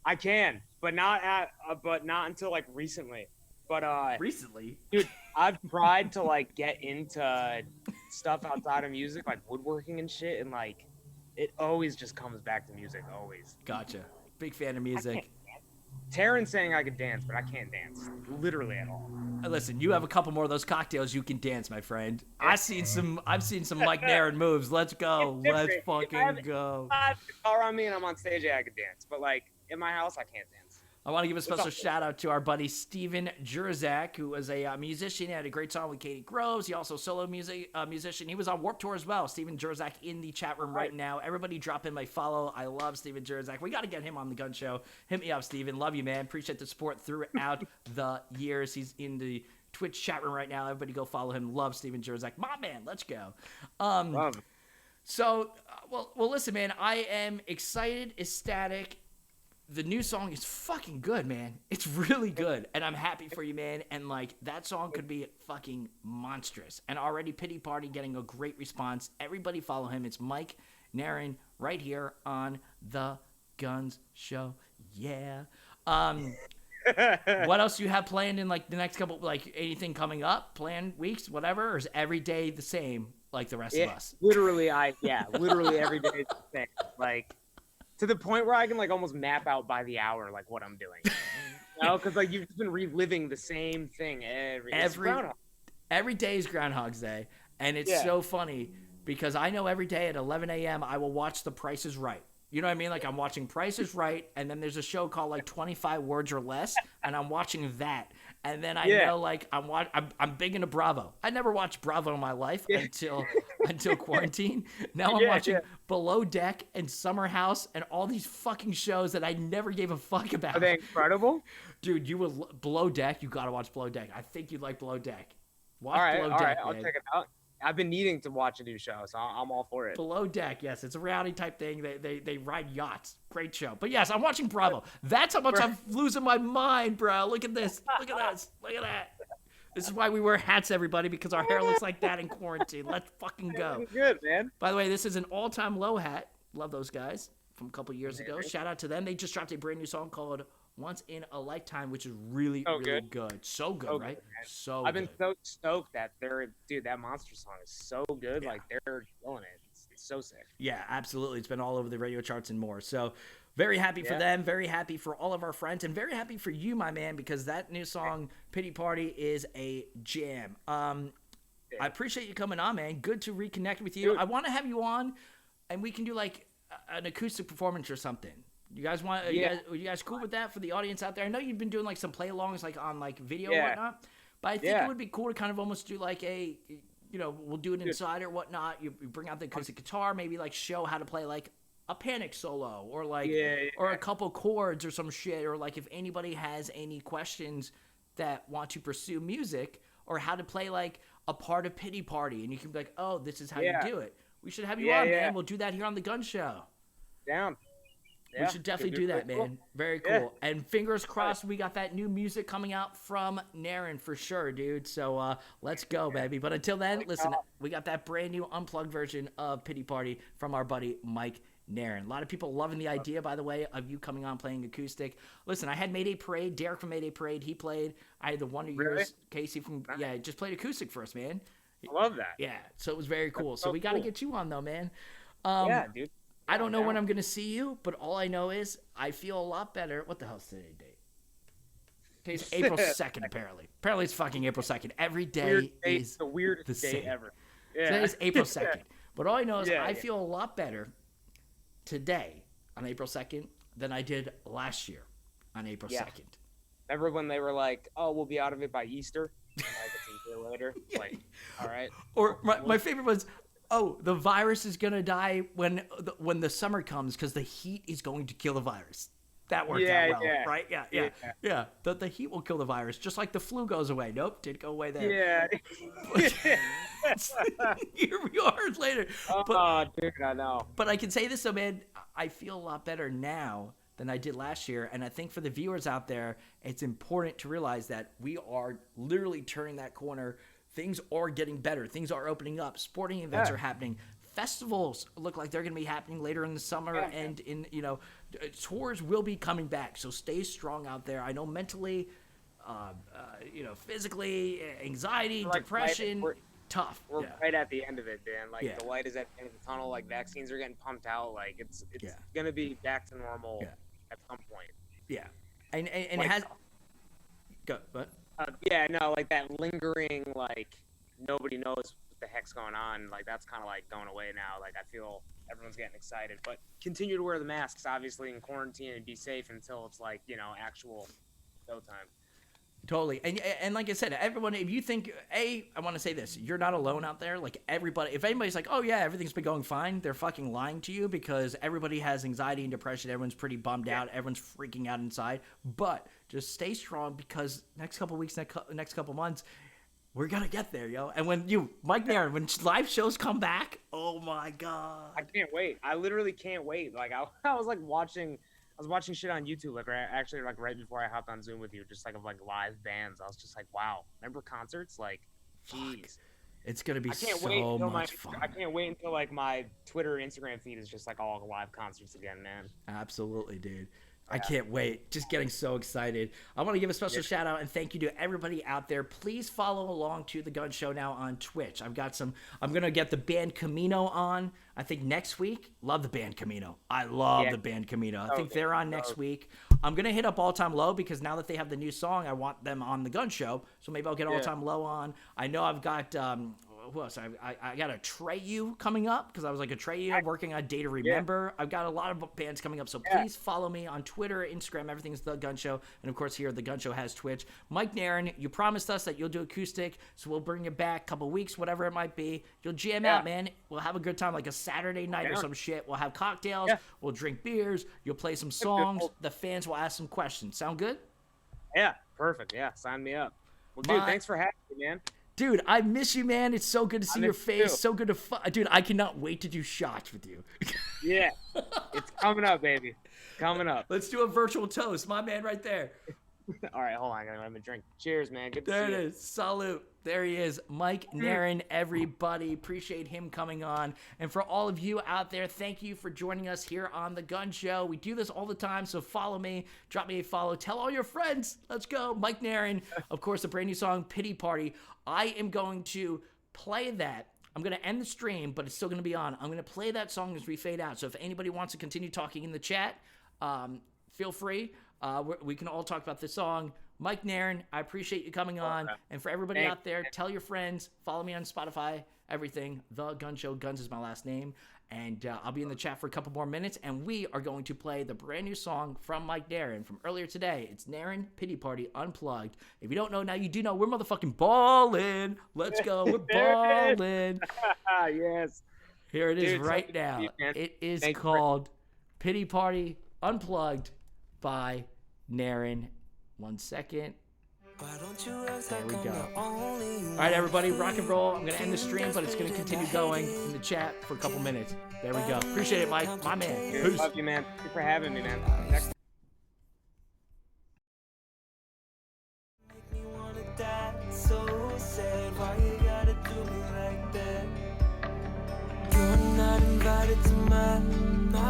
I can, but not until like recently. But Recently? dude, I've tried to like get into stuff outside of music, like woodworking and shit, and like it always just comes back to music. Always. Gotcha. Big fan of I can't. music. Taryn's saying I could dance, but I can't dance literally at all. Listen, you have a couple more of those cocktails, you can dance, my friend. I've seen some Mike Naran moves. Let's go. Let's fucking go. I have the car on me and I'm on stage, yeah, I could dance. But like in my house, I can't dance. I want to give a special shout out to our buddy Steven Jurzak, who was a musician. He had a great song with Katie Groves. He also solo musician. He was on Warped Tour as well. Steven Jurzak in the chat room right now. Everybody drop in my follow. I love Steven Jurzak. We got to get him on the Gun Show. Hit me up, Steven. Love you, man. Appreciate the support throughout the years. He's in the Twitch chat room right now. Everybody go follow him. Love Steven Jurzak. My man, let's go. Love. So, well, listen, man. I am excited, ecstatic. The new song is fucking good, man. It's really good. And I'm happy for you, man. And, like, that song could be fucking monstrous. And already Pity Party getting a great response. Everybody follow him. It's Mike Naran right here on The Guns Show. Yeah. What else do you have planned in, like, the next couple, like, anything coming up? Planned weeks, whatever? Or is every day the same like the rest of us? Literally every day is the same. Like, to the point where I can like almost map out by the hour like what I'm doing. You know, because like you've just been reliving the same thing every day is Groundhog's Day, and it's so funny because I know every day at 11 a.m. I will watch The Price is Right. You know what I mean? Like I'm watching Price is Right, and then there's a show called like 25 Words or Less, and I'm watching that. And then I know like I'm big into Bravo. I never watched Bravo in my life until quarantine. Now I'm watching Below Deck and Summer House and all these fucking shows that I never gave a fuck about. Are they incredible? Dude, you will Below Deck. You gotta watch Below Deck. I think you'd like Below Deck. Watch Below Deck. All right, I'll check it out. I've been needing to watch a new show, so I'm all for it. Below Deck, yes, it's a reality type thing. They ride yachts. Great show. But yes, I'm watching Bravo. That's how much I'm losing my mind, bro. Look at this. Look at this. Look at that. This is why we wear hats, everybody, because our hair looks like that in quarantine. Let's fucking go. Good, man. By the way, this is an all-time low hat. Love those guys from a couple years ago. Shout out to them. They just dropped a brand new song called Once in a Lifetime, which is really good. So good, right? So I've been so stoked that that Monster song is so good. Like they're killing it. It's so sick. Yeah, absolutely. It's been all over the radio charts and more. So very happy for them. Very happy for all of our friends, and very happy for you, my man, because that new song Pity Party is a jam. I appreciate you coming on, man. Good to reconnect with you. Dude. I want to have you on, and we can do like an acoustic performance or something. You guys want? Are you guys cool with that for the audience out there? I know you've been doing like some play-alongs, like on like video and whatnot, but I think it would be cool to kind of almost do like a, we'll do it inside or whatnot. You bring out the acoustic guitar, maybe like show how to play like a Panic solo or like or a couple chords or some shit, or like if anybody has any questions that want to pursue music or how to play like a part of Pity Party, and you can be like, oh, this is how you do it. We should have you on, man. We'll do that here on the Gun Show. Down. We should definitely do that, man. Cool. Very cool. Yeah. And fingers crossed we got that new music coming out from Naran for sure, dude. So let's go, baby. But until then, listen, we got that brand new unplugged version of Pity Party from our buddy Mike Naran. A lot of people loving the idea, by the way, of you coming on playing acoustic. Listen, I had Mayday Parade, Derek from Mayday Parade. He played. I had the Wonder Years, Casey from, just played acoustic for us, man. I love that. Yeah, so it was very cool. So we got to get you on, though, man. Dude. I don't know when I'm going to see you, but all I know is I feel a lot better. What the hell's today's date? Today's April 2nd, apparently. Apparently it's fucking April 2nd. Every day is the weirdest day ever. Yeah. Today's April 2nd. But all I know is I feel a lot better today on April 2nd than I did last year on April 2nd. Remember when they were like, oh, we'll be out of it by Easter? And like it's a year later. Like, all right. Or my favorite was, oh, the virus is going to die when the summer comes because the heat is going to kill the virus. That worked out well, right? Yeah. The heat will kill the virus, just like the flu goes away. Nope, didn't go away there. Here we are later. Dude, I know. But I can say this, though, man. I feel a lot better now than I did last year. And I think for the viewers out there, it's important to realize that we are literally turning that corner. Things are getting better. Things are opening up. Sporting events are happening. festivals look like they're going to be happening later in the summer, and in tours will be coming back. So stay strong out there. I know mentally, physically, anxiety, depression, tough. We're right at the end of it, Dan. Like the light is at the end of the tunnel. Like vaccines are getting pumped out. Like it's gonna be back to normal at some point. Yeah, and it Like, has. Go, what? Like that lingering, like nobody knows what the heck's going on. Like that's kind of like going away now. Like I feel everyone's getting excited, but continue to wear the masks, obviously, in quarantine and be safe until it's like actual go time. Totally. And like I said, everyone, if you think, I want to say this, you're not alone out there. Like everybody, if anybody's like, oh yeah, everything's been going fine, they're fucking lying to you, because everybody has anxiety and depression. Everyone's pretty bummed out. Everyone's freaking out inside. But just stay strong, because next couple weeks, next couple months, we're going to get there, yo. And when Mike Naran, when live shows come back, oh my God. I can't wait. I literally can't wait. Like I was like watching shit on YouTube, like actually like right before I hopped on Zoom with you, just like of like live bands. I was just like, wow, remember concerts? Like, jeez. It's gonna be so much fun. I can't wait until like my Twitter, Instagram feed is just like all live concerts again, man. Absolutely, dude. I can't wait. Just getting so excited. I want to give a special shout out and thank you to everybody out there. Please follow along to The Gun Show now on Twitch. I'm going to get the band Camino on, I think, next week. Love the band Camino. I love the band Camino. I think they're on next week. I'm going to hit up All Time Low, because now that they have the new song, I want them on The Gun Show. So maybe I'll get All Time Low on. I know I've got... who else? I got a Treyu coming up, because I was like a Treyu working on Day to Remember. I've got a lot of bands coming up, so please follow me on Twitter, Instagram. Everything's The Gun Show, and of course here The Gun Show has Twitch. Mike Naran, you promised us that you'll do acoustic, so we'll bring you back a couple weeks, whatever it might be. You'll jam out, man. We'll have a good time, like a Saturday night or some shit. We'll have cocktails. We'll drink beers. You'll play some songs. The fans will ask some questions. Sound good? Yeah, perfect. Yeah, sign me up. Well, dude, thanks for having me, man. Dude, I miss you, man. It's so good to see your face. Too. So good to dude, I cannot wait to do shots with you. Yeah. It's coming up, baby. Coming up. Let's do a virtual toast. My man right there. All right, hold on. I gotta have a drink. Cheers, man. Good to see you. There it is. Salute. There he is. Mike Naran, everybody. Appreciate him coming on. And for all of you out there, thank you for joining us here on The Gun Show. We do this all the time, so follow me. Drop me a follow. Tell all your friends. Let's go. Mike Naran. Of course, a brand new song, Pity Party. I am going to play that. I'm going to end the stream, but it's still going to be on. I'm going to play that song as we fade out. So if anybody wants to continue talking in the chat, feel free. We can all talk about this song. Mike Naran, I appreciate you coming on. And for everybody out there, tell your friends, follow me on Spotify, everything. The Gun Show. Guns is my last name. And I'll be in the chat for a couple more minutes. And we are going to play the brand new song from Mike Naran from earlier today. It's Naran Pity Party Unplugged. If you don't know, now you do know. We're motherfucking ballin'. Let's go. We're ballin'. Yes. Here it is right now. It is called Pity Party Unplugged by Naran. 1 second. There we go. All right, everybody, rock and roll. I'm going to end the stream, but it's going to continue going in the chat for a couple minutes. There we go. Appreciate it, Mike. My man. Dude, love you, man. Thank you for having me, man. Make me wanna die, so sad. Why you gotta do me like that? You're not invited to my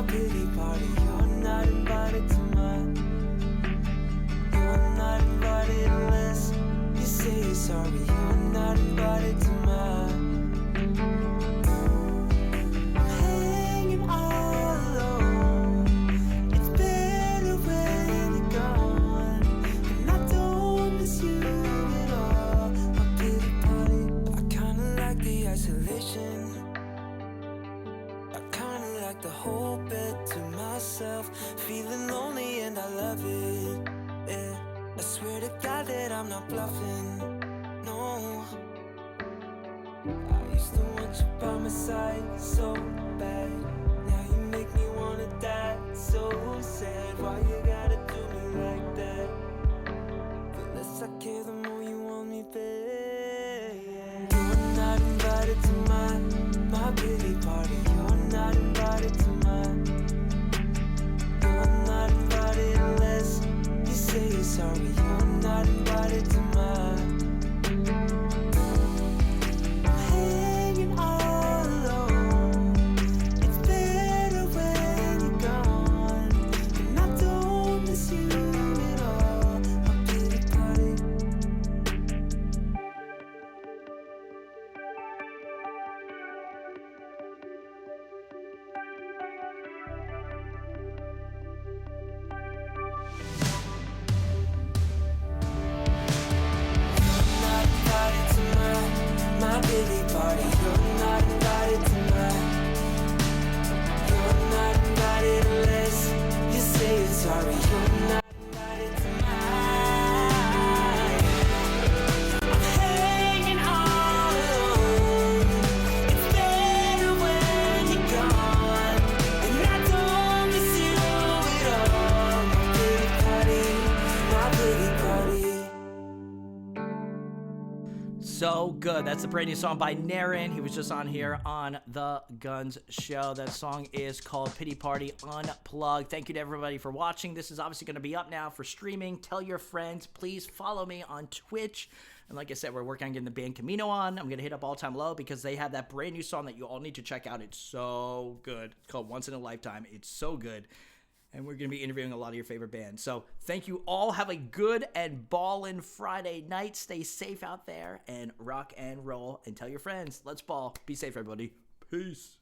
pity party. You're not invited to You're not invited unless you say you're sorry. You're not invited to I'm hanging all alone. It's better when you're gone, and I don't miss you at all. My pity party. I kinda like the isolation. I kinda like the whole bed to myself, feeling lonely and I love it. Yeah, I swear to God that I'm not bluffing. No, so good. That's the brand new song by Naran. He was just on here on the Guns Show. That song is called Pity Party Unplugged. Thank you to everybody for watching. This is obviously going to be up now for streaming. Tell your friends. Please follow me on Twitch. And like I said, we're working on getting the band Camino on. I'm going to hit up All Time Low because they have that brand new song that you all need to check out. It's so good. It's called Once in a Lifetime. It's so good. And we're going to be interviewing a lot of your favorite bands. So thank you all. Have a good and ballin' Friday night. Stay safe out there and rock and roll. And tell your friends. Let's ball. Be safe, everybody. Peace.